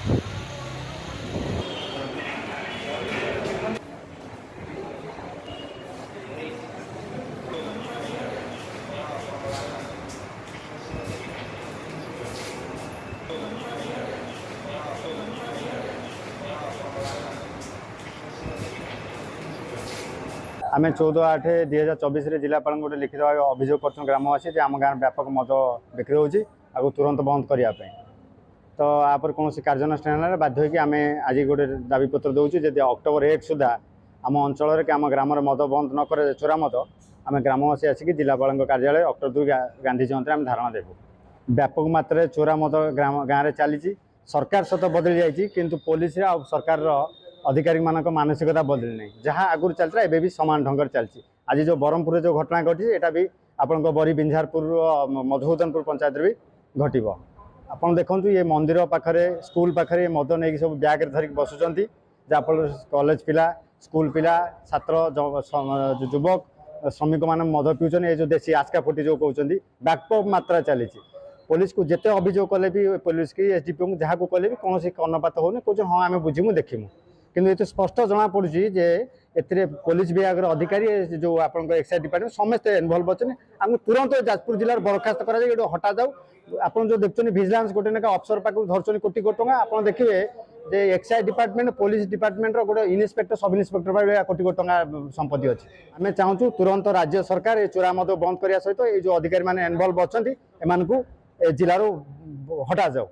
आम 14/8/2024 जिलापाल गोटे लिखित भाव अभियोग कर ग्रामवासी आम गाँव व्यापक मद बिक्री होगी आपको तुरंत बंद करने तो यापर कौन कार्यानुष्ठान बाध्य होगी आम आज गोटे दाबीपत्र दूसरी जब अक्टोबर 1 सुधा आम अंचल कि आम ग्राम मद बंद न कर चोरा मद आम ग्रामवासी आसिक जिलापाल कार्यालय अक्टोबर 2 गांधी जयंती आम धारणा देवु। व्यापक मात्रा चोरा मद गाँव में चली सरकार सत बदली जाइए किंतु पुलिस सरकार अधिकारी मानक मानसिकता बदली नहीं जहाँ आगुरी चलता है भी सामान ढंग चलती। आज जो ब्रह्मपुर जो घटना घटी यहाँ भी आपण बरी बिंझारपुर मधुसूदनपुर पंचायत भी घटब। आपड़ देखु ये मंदिर पाखे स्कूल पाखे मद नहीं सब ब्याग धरिक बसुँच जहाँफल कॉलेज पिला स्कूल पिला छात्र युवक श्रमिक मान मद पिउछन ये जो देसी आस्का फुटी जो कहते व्यापक मात्रा चली। पुलिस को जिते अभियोग कले भी पुलिस की एसडीपी को जहाँ को कले भी कौन कर्णपात होने कौन हाँ आम बुझीमु देखीमु किंतु ये स्पष्ट जना पड़ी जे ए पुलिस विभाग अधिकारी जो आप एक्साइज डिपार्टमेंट समस्ते इनवल्व अच्छे आम तुरंत जाजपुर जिलार बरखास्त कर हटा जाऊ। आप जो देखते विजिलेंस गोटे ना अफसर पाक धरचुन कोटी कोटी टका आप देखिए जे एक्साइज डिपार्टमेंट पुलिस डिपार्टमेंट गोटे इन्स्पेक्टर सब इन्स्पेक्टर भाई कोटी कोटी टका संपत्ति अच्छी। आम चाहूँ तुरंत राज्य सरकार चोरा मद बंद करने सहित ये जो अधिकारी मैंने इनवल्व अच्छा जिलू हटा जाऊ।